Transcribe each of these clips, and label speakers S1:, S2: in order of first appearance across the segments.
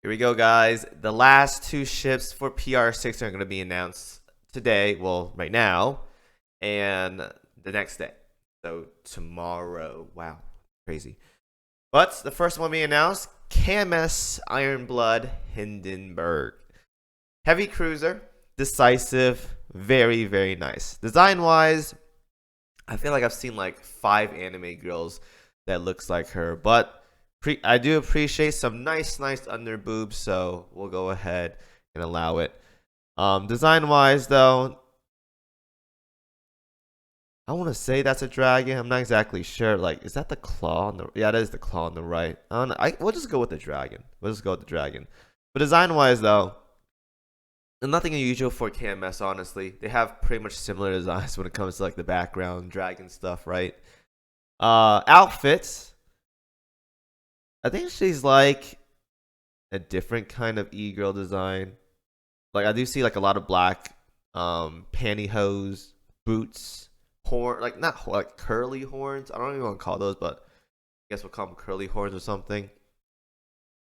S1: Here we go, guys. The last two ships for PR6 are going to be announced today. Well, right now, and the next day. So tomorrow. Wow, crazy. But the first one being announced, KMS Hindenburg. Heavy cruiser, decisive, very, very nice. Design-wise, I feel like I've seen like 5 anime girls that looks like her, but I do appreciate some nice under boobs, so we'll go ahead and allow it. Design wise though, I want to say that's a dragon. I'm not exactly sure. Like, is that the claw on the? Yeah, that is the claw on the right. I don't know. We'll just go with the dragon. We'll just go with the dragon. But design wise though, nothing unusual for KMS. Honestly, they have pretty much similar designs when it comes to like the background dragon stuff, right? Outfits. I think she's like a different kind of e-girl design. Like I do see like a lot of black pantyhose, boots, horn, like not like curly horns. I don't even want to call those, but I guess we'll call them curly horns or something.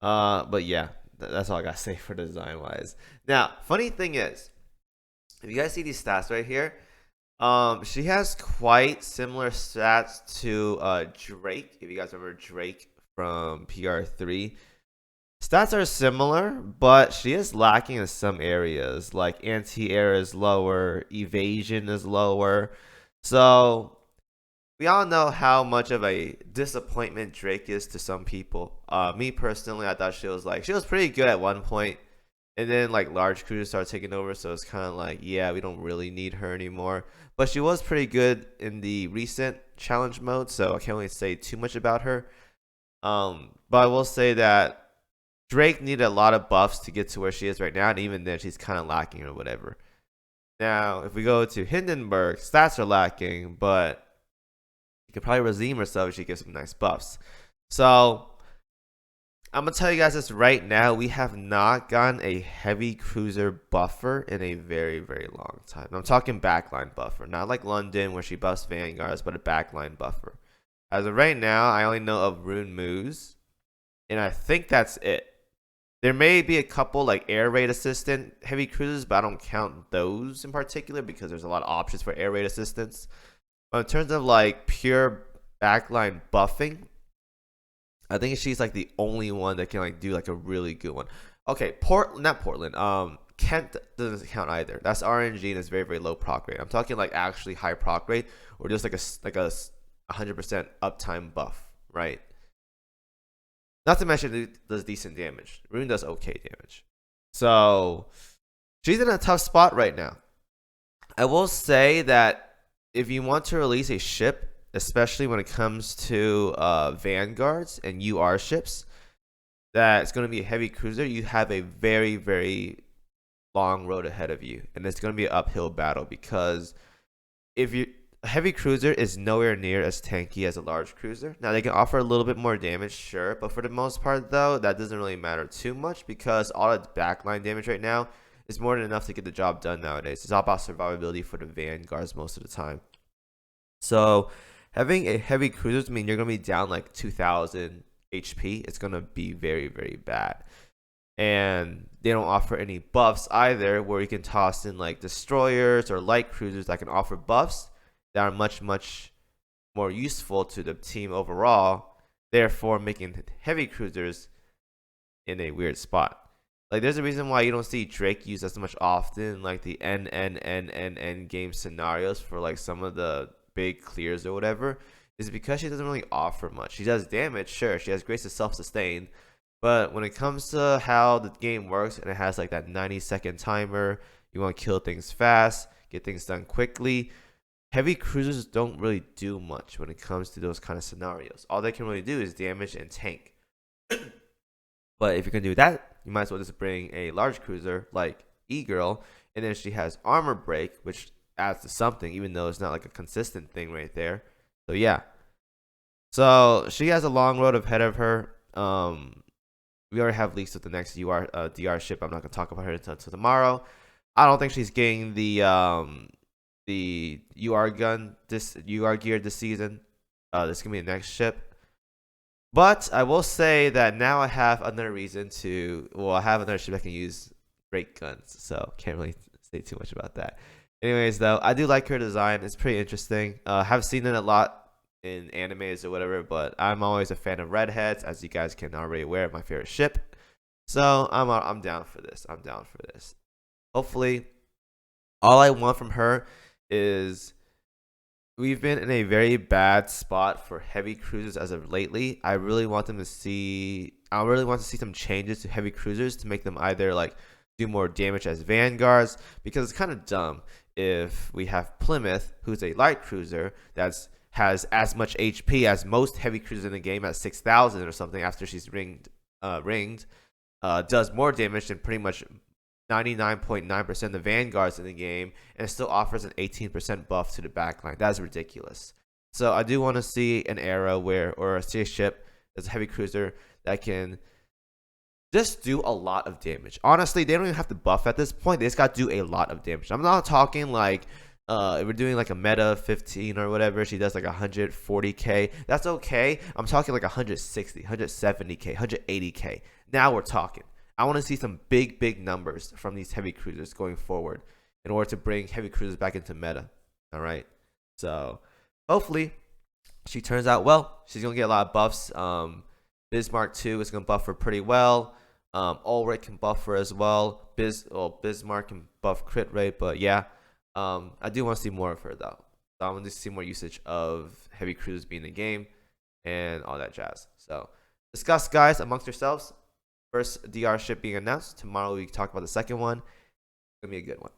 S1: But yeah, that's all I gotta say for design wise. Now, funny thing is, if you guys see these stats right here, she has quite similar stats to Drake. If you guys remember Drake from PR3. Stats are similar, but she is lacking in some areas. Like anti-air is lower, evasion is lower. So we all know how much of a disappointment Drake is to some people. Me personally, I thought she was pretty good at one point, and then like large cruisers started taking over. So it's kind of like, yeah, we don't really need her anymore. But she was pretty good in the recent challenge mode, so I can't really say too much about her. But I will say that Drake needed a lot of buffs to get to where she is right now, and even then, she's kind of lacking or whatever. Now, if we go to Hindenburg, stats are lacking, but she could probably redeem herself if she gets some nice buffs. So, I'm going to tell you guys this right now. We have not gotten a heavy cruiser buffer in a very, very long time. I'm talking backline buffer, not like London where she buffs Vanguards, but a backline buffer. As of right now, I only know of Rune Moose, and I think that's it. There may be a couple like air raid assistant heavy cruisers, but I don't count those in particular because there's a lot of options for air raid assistance. But in terms of like pure backline buffing, I think she's like the only one that can like do like a really good one. Okay, not Portland. Kent doesn't count either. That's RNG and it's very very low proc rate. I'm talking like actually high proc rate or just like a 100% uptime buff, right? Not to mention it does decent damage. Rune does okay damage. So she's in a tough spot right now. I will say that if you want to release a ship, especially when it comes to vanguards and UR ships, that's going to be a heavy cruiser, you have a very, very long road ahead of you. And it's going to be an uphill battle because if you a heavy cruiser is nowhere near as tanky as a large cruiser. Now, they can offer a little bit more damage, sure, but for the most part, though, that doesn't really matter too much because all its backline damage right now is more than enough to get the job done nowadays. It's all about survivability for the vanguards most of the time. So, having a heavy cruiser means you're going to be down like 2,000 HP. It's going to be very, very bad. And they don't offer any buffs either where you can toss in like destroyers or light cruisers that can offer buffs that are much more useful to the team overall, therefore making heavy cruisers in a weird spot. Like there's a reason why you don't see Drake used as much often, like the N game scenarios for like some of the big clears or whatever, is because she doesn't really offer much. She does damage, sure, she has grace to self-sustain, but when it comes to how the game works and it has like that 90-second timer, you want to kill things fast, get things done quickly. Heavy cruisers don't really do much when it comes to those kind of scenarios. All they can really do is damage and tank. But if you can do that, you might as well just bring a large cruiser like E-Girl, and then she has armor break, which adds to something, even though it's not like a consistent thing right there. So yeah. So she has a long road ahead of her. We already have leaks with the next DR ship. I'm not gonna talk about her until tomorrow. I don't think she's getting the UR gun, this UR gear this season. This is gonna be the next ship. But I will say that now I have another reason to. Well, I have another ship that can use great guns, so can't really say too much about that. Anyways, though, I do like her design. It's pretty interesting. Have seen it a lot in animes or whatever, but I'm always a fan of redheads, as you guys can already aware of my favorite ship. So I'm down for this. I'm down for this. Hopefully, all I want from her is we've been in a very bad spot for heavy cruisers as of lately. I really want them to see. I really want to see some changes to heavy cruisers to make them either like do more damage as vanguards, because it's kind of dumb if we have Plymouth, who's a light cruiser that's has as much HP as most heavy cruisers in the game at 6,000 or something after she's ringed, does more damage than pretty much 99.9% of the vanguards in the game, and still offers an 18% buff to the backline. That is ridiculous. So I do want to see an era where, or see a ship that's a heavy cruiser that can just do a lot of damage. Honestly, they don't even have to buff at this point. They just got to do a lot of damage. I'm not talking like if we're doing like a meta 15 or whatever, she does like 140k. That's okay. I'm talking like 160, 170k, 180k. Now we're talking. I want to see some big numbers from these heavy cruisers going forward in order to bring heavy cruisers back into meta. All right. So hopefully she turns out well. She's going to get a lot of buffs. Bismarck 2 is going to buff her pretty well. Ulrich can buff her as well. Bismarck can buff crit rate, but yeah. I do want to see more of her though. So I want to see more usage of heavy cruisers being in the game and all that jazz. So discuss, guys, amongst yourselves. First DR ship being announced. Tomorrow we talk about the second one. It's gonna be a good one.